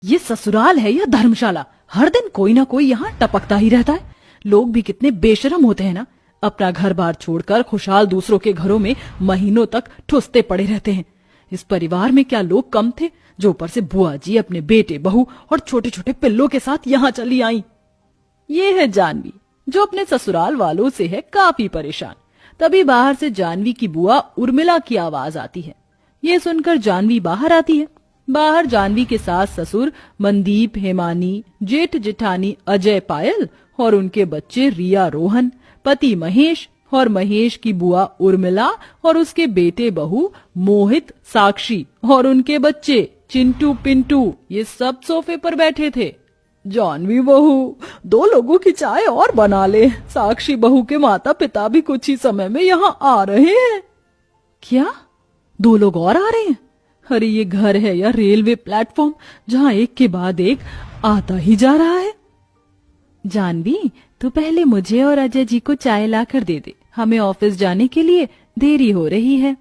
ये ससुराल है या धर्मशाला? हर दिन कोई ना कोई यहाँ टपकता ही रहता है। लोग भी कितने बेशरम होते हैं ना, अपना घर बार छोड़कर खुशहाल दूसरों के घरों में महीनों तक ठुसते पड़े रहते हैं। इस परिवार में क्या लोग कम थे जो ऊपर से बुआ जी अपने बेटे बहू और छोटे छोटे पिल्लों के साथ यहाँ चली आई। ये है जानवी, जो अपने ससुराल वालों से है काफी परेशान। तभी बाहर से जानवी की बुआ उर्मिला की आवाज आती है। ये सुनकर जानवी बाहर आती है। बाहर जानवी के सास ससुर मनदीप, हेमानी, जेठ जेठानी अजय पायल और उनके बच्चे रिया रोहन, पति महेश और महेश की बुआ उर्मिला और उसके बेटे बहू मोहित, साक्षी और उनके बच्चे चिंटू पिंटू, ये सब सोफे पर बैठे थे। जानवी बहू, 2 लोगों की चाय और बना ले। साक्षी बहू के माता पिता भी कुछ ही समय में यहाँ आ रहे हैं। क्या 2 लोग और आ रहे हैं? अरे ये घर है या रेलवे प्लेटफॉर्म जहाँ एक के बाद एक आता ही जा रहा है। जानवी, तू पहले मुझे और अजय जी को चाय ला कर दे दे, हमें ऑफिस जाने के लिए देरी हो रही है।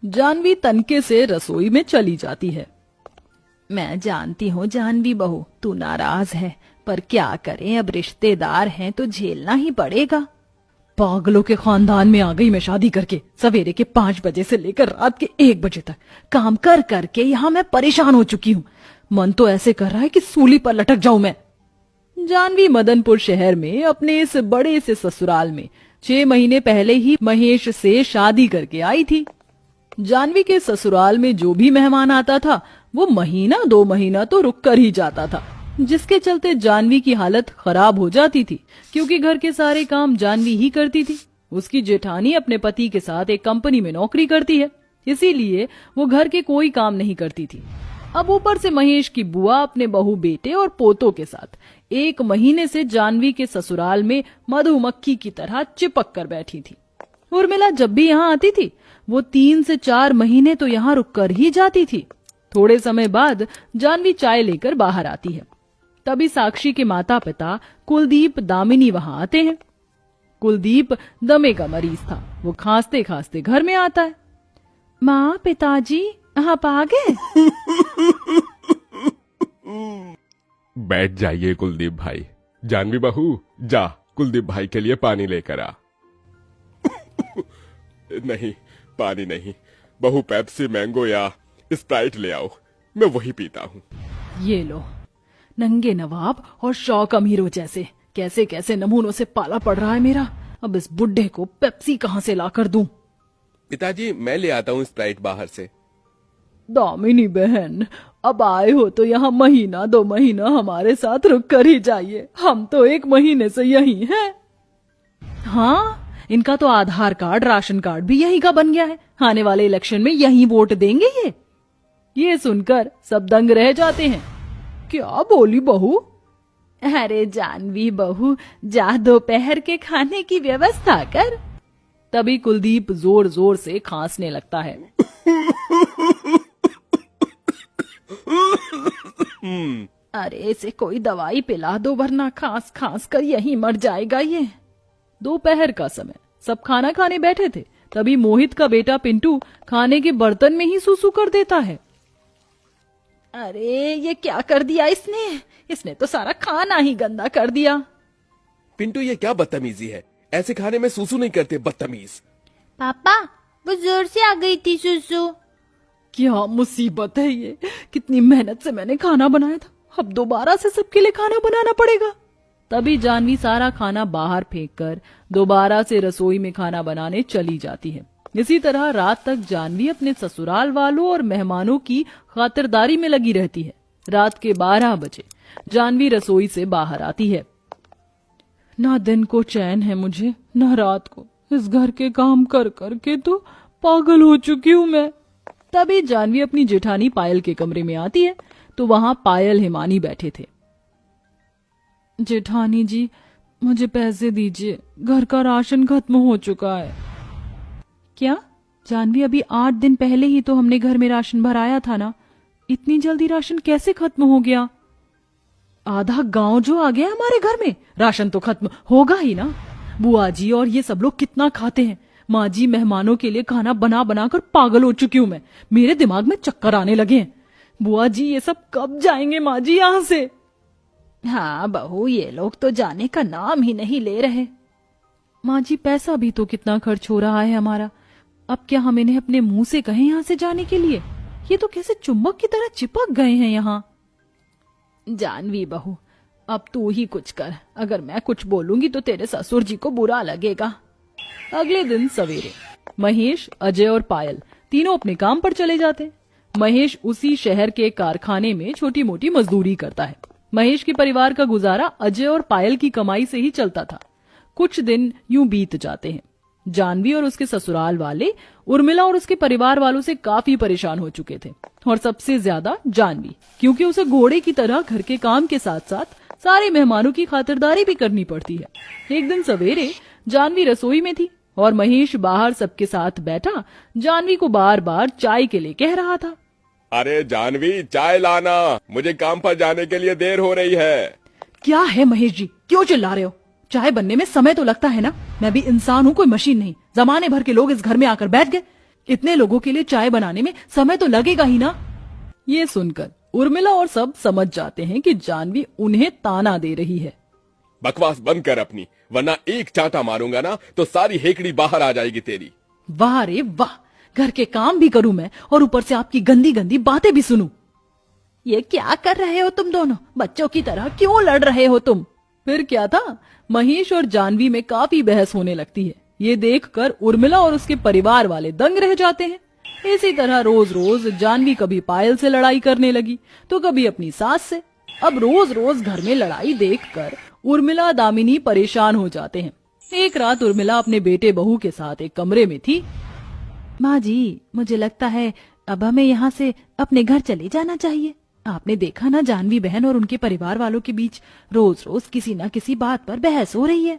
जानवी तनके से रसोई में चली जाती है। मैं जानती हूँ जानवी बहू, तू नाराज है, पर क्या करें, अब रिश्तेदार हैं तो झेलना ही पड़ेगा। पागलों के खानदान में आ गई मैं शादी करके। सवेरे के 5 बजे से लेकर रात के 1 बजे तक काम कर करके यहाँ मैं परेशान हो चुकी हूँ। मन तो ऐसे कर रहा है कि सूली पर लटक जाऊं मैं। जानवी मदनपुर शहर में अपने इस बड़े से ससुराल में 6 महीने पहले ही महेश से शादी करके आई थी। जानवी के ससुराल में जो भी मेहमान आता था वो महीना 2 महीना तो रुक कर ही जाता था, जिसके चलते जानवी की हालत खराब हो जाती थी, क्योंकि घर के सारे काम जानवी ही करती थी। उसकी जेठानी अपने पति के साथ एक कंपनी में नौकरी करती है, इसीलिए वो घर के कोई काम नहीं करती थी। अब ऊपर से महेश की बुआ अपने बहू बेटे और पोतों के साथ 1 महीने से जानवी के ससुराल में मधुमक्खी की तरह चिपक कर बैठी थी। उर्मिला जब भी यहाँ आती थी वो 3 से 4 महीने तो यहाँ रुक कर ही जाती थी। थोड़े समय बाद जानवी चाय लेकर बाहर आती है। तभी साक्षी के माता पिता कुलदीप, दामिनी वहां आते हैं। कुलदीप दमे का मरीज था। वो खांसते खांसते घर में आता है। माँ, पिताजी आप आ गए? बैठ जाइए कुलदीप भाई। जानवी बहू, जा कुलदीप भाई के लिए पानी लेकर आ। नहीं, पानी नहीं, बहू पेप्सी, मैंगो या स्प्राइट ले आओ, मैं वही पीता हूँ। ये लो, नंगे नवाब और शौक अमीरों जैसे कैसे कैसे नमूनों से पाला पड़ रहा है मेरा। अब इस बुड्ढे को पेप्सी कहाँ से ला कर दूं? पिताजी, मैं ले आता हूँ स्प्राइट बाहर से। दामिनी बहन, अब आए हो तो यहाँ महीना 2 महीना हमारे साथ रुक कर ही जाइए। हम तो 1 महीने से यही हैं। हाँ, इनका तो आधार कार्ड, राशन कार्ड भी यही का बन गया है। आने वाले इलेक्शन में यही वोट देंगे ये सुनकर सब दंग रह जाते हैं। क्या बोली बहू? अरे जानवी बहू, जा दोपहर के खाने की व्यवस्था कर। तभी कुलदीप जोर जोर से खांसने लगता है। अरे इसे कोई दवाई पिला दो, वरना खांस खांस कर यहीं मर जाएगा ये। दोपहर का समय, सब खाना खाने बैठे थे। तभी मोहित का बेटा पिंटू खाने के बर्तन में ही सूसू कर देता है। अरे ये क्या कर दिया इसने तो सारा खाना ही गंदा कर दिया। पिंटू, ये क्या बदतमीजी है? ऐसे खाने में सूसू नहीं करते, बदतमीज। पापा, वो जोर से आ गई थी सुसु। क्या मुसीबत है ये? कितनी मेहनत से मैंने खाना बनाया था, अब दोबारा से सबके लिए खाना बनाना पड़ेगा। तभी जानवी सारा खाना बाहर फेंककर दोबारा से रसोई में खाना बनाने चली जाती है। इसी तरह रात तक जानवी अपने ससुराल वालों और मेहमानों की खातिरदारी में लगी रहती है। रात के 12 बजे जानवी रसोई से बाहर आती है। ना दिन को चैन है मुझे, ना रात को। इस घर के काम कर करके तो पागल हो चुकी हूँ मैं। तभी जानवी अपनी जेठानी पायल के कमरे में आती है तो वहां पायल, हेमानी बैठे थे। जेठानी जी, मुझे पैसे दीजिए, घर का राशन खत्म हो चुका है। क्या जानवी, अभी 8 दिन पहले ही तो हमने घर में राशन भराया था ना, इतनी जल्दी राशन कैसे खत्म हो गया? आधा गांव जो आ गया हमारे घर में, राशन तो खत्म होगा ही ना। बुआ जी और ये सब लोग कितना खाते हैं। माँ जी, मेहमानों के लिए खाना बना बना कर पागल हो चुकी हूँ मैं। मेरे दिमाग में चक्कर आने लगे हैं। बुआ जी ये सब कब जाएंगे माँ जी यहाँ से? हाँ बहू, ये लोग तो जाने का नाम ही नहीं ले रहे। माँ जी पैसा भी तो कितना खर्च हो रहा है हमारा, अब क्या हम इन्हें अपने मुंह से कहें यहाँ से जाने के लिए? ये तो कैसे चुम्बक की तरह चिपक गए हैं यहाँ। जानवी बहू, अब तू ही कुछ कर, अगर मैं कुछ बोलूंगी तो तेरे ससुर जी को बुरा लगेगा। अगले दिन सवेरे महेश, अजय और पायल तीनों अपने काम पर चले जाते। महेश उसी शहर के कारखाने में छोटी मोटी मजदूरी करता है। महेश के परिवार का गुजारा अजय और पायल की कमाई से ही चलता था। कुछ दिन यूं बीत जाते हैं। जानवी और उसके ससुराल वाले उर्मिला और उसके परिवार वालों से काफी परेशान हो चुके थे, और सबसे ज्यादा जानवी, क्योंकि उसे घोड़े की तरह घर के काम के साथ साथ सारे मेहमानों की खातिरदारी भी करनी पड़ती है। एक दिन सवेरे जानवी रसोई में थी और महेश बाहर सबके साथ बैठा जानवी को बार बार चाय के लिए कह रहा था। अरे जानवी, चाय लाना, मुझे काम पर जाने के लिए देर हो रही है। क्या है महेश जी, क्यों चिल्ला रहे हो? चाय बनने में समय तो लगता है ना, मैं भी इंसान हूँ, कोई मशीन नहीं। जमाने भर के लोग इस घर में आकर बैठ गए, इतने लोगों के लिए चाय बनाने में समय तो लगेगा ही ना। ये सुनकर उर्मिला और सब समझ जाते हैं कि जानवी उन्हें ताना दे रही है। बकवास बंद कर अपनी, वरना एक चाटा मारूंगा ना तो सारी हेकड़ी बाहर आ जाएगी तेरी। वाह रे वाह, घर के काम भी करूं मैं और ऊपर से आपकी गंदी गंदी बातें भी सुनूं। ये क्या कर रहे हो तुम दोनों? बच्चों की तरह क्यों लड़ रहे हो तुम? फिर क्या था, महेश और जानवी में काफी बहस होने लगती है। ये देखकर उर्मिला और उसके परिवार वाले दंग रह जाते हैं। इसी तरह रोज रोज जानवी कभी पायल से लड़ाई करने लगी तो कभी अपनी सास से। अब रोज रोज घर में लड़ाई देखकर उर्मिला, दामिनी परेशान हो जाते हैं। एक रात उर्मिला अपने बेटे बहू के साथ एक कमरे में थी। माँ जी, मुझे लगता है अब हमें यहाँ से अपने घर चले जाना चाहिए। आपने देखा ना, जानवी बहन और उनके परिवार वालों के बीच रोज रोज किसी न किसी बात पर बहस हो रही है।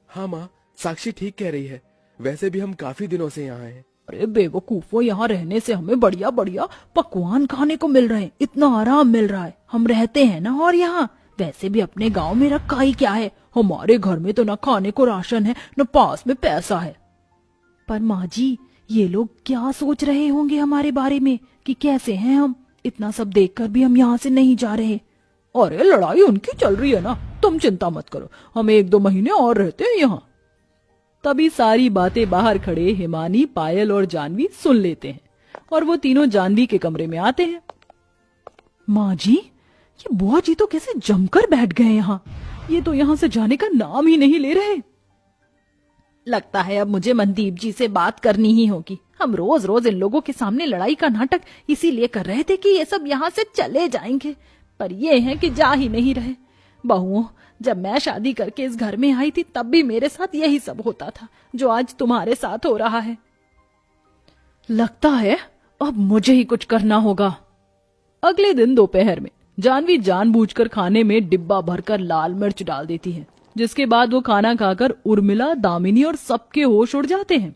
हाँ माँ, साक्षी ठीक कह रही है। वैसे भी हम काफी दिनों से यहाँ हैं। अरे बेवकूफो, यहाँ रहने से हमें बढ़िया बढ़िया पकवान खाने को मिल रहे हैं, इतना आराम मिल रहा है। हम रहते हैं ना, और यहाँ वैसे भी अपने गांव में रखा ही क्या है। हमारे घर में तो न खाने को राशन है, न पास में पैसा है। पर माँ जी, ये लोग क्या सोच रहे होंगे हमारे बारे में कि कैसे हैं हम? इतना सब देखकर भी हम यहाँ से नहीं जा रहे। अरे लड़ाई उनकी चल रही है ना, तुम चिंता मत करो, हम 1-2 महीने और रहते हैं यहाँ। तभी सारी बातें बाहर खड़े हिमानी, पायल और जानवी सुन लेते हैं और वो तीनों जानवी के कमरे में आते हैं। माँ जी, ये बुआ जी तो कैसे जमकर बैठ गए यहाँ, ये तो यहाँ से जाने का नाम ही नहीं ले रहे। लगता है अब मुझे मनदीप जी से बात करनी ही होगी। हम रोज रोज इन लोगों के सामने लड़ाई का नाटक इसीलिए कर रहे थे कि ये सब यहाँ से चले जाएंगे, पर ये हैं कि जा ही नहीं रहे। बहुओं, जब मैं शादी करके इस घर में आई थी तब भी मेरे साथ यही सब होता था जो आज तुम्हारे साथ हो रहा है। लगता है अब मुझे ही कुछ करना होगा। अगले दिन दोपहर में जानवी जानबूझकर खाने में डिब्बा भरकर लाल मिर्च डाल देती है, जिसके बाद वो खाना खाकर उर्मिला, दामिनी और सबके होश उड़ जाते हैं।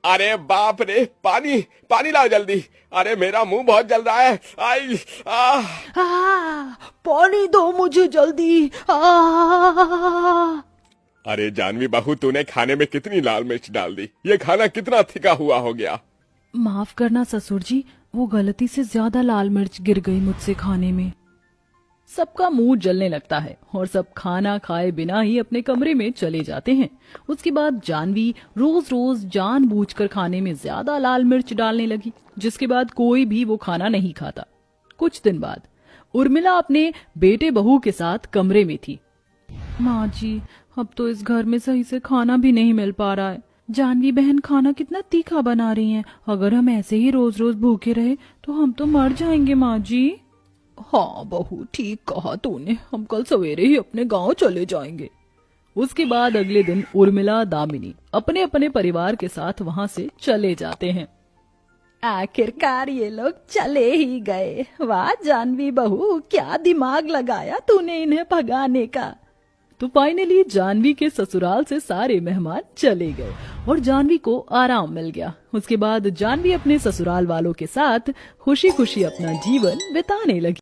अरे बाप रे, पानी पानी लाओ जल्दी। अरे मेरा मुंह बहुत जल रहा है। आई पानी दो मुझे जल्दी। अरे जानवी बहू, तूने खाने में कितनी लाल मिर्च डाल दी? ये खाना कितना थिका हुआ हो गया। माफ करना ससुर जी, वो गलती से ज्यादा लाल मिर्च गिर गई मुझसे खाने में। सबका मुंह जलने लगता है और सब खाना खाए बिना ही अपने कमरे में चले जाते हैं। उसके बाद जानवी रोज रोज जानबूझकर खाने में ज्यादा लाल मिर्च डालने लगी, जिसके बाद कोई भी वो खाना नहीं खाता। कुछ दिन बाद उर्मिला अपने बेटे बहू के साथ कमरे में थी। माँ जी, अब तो इस घर में सही से खाना भी नहीं मिल पा रहा है। जानवी बहन खाना कितना तीखा बना रही हैं। अगर हम ऐसे ही रोज रोज भूखे रहे तो हम तो मर जाएंगे माँ जी। हाँ बहू, ठीक कहा तूने, हम कल सवेरे ही अपने गांव चले जाएंगे। उसके बाद अगले दिन उर्मिला, दामिनी अपने अपने परिवार के साथ वहां से चले जाते हैं। आखिरकार ये लोग चले ही गए। वाह जानवी बहू, क्या दिमाग लगाया तूने इन्हें भगाने का। तो फाइनली जानवी के ससुराल से सारे मेहमान चले गए और जानवी को आराम मिल गया। उसके बाद जानवी अपने ससुराल वालों के साथ खुशी खुशी अपना जीवन बिताने लगी।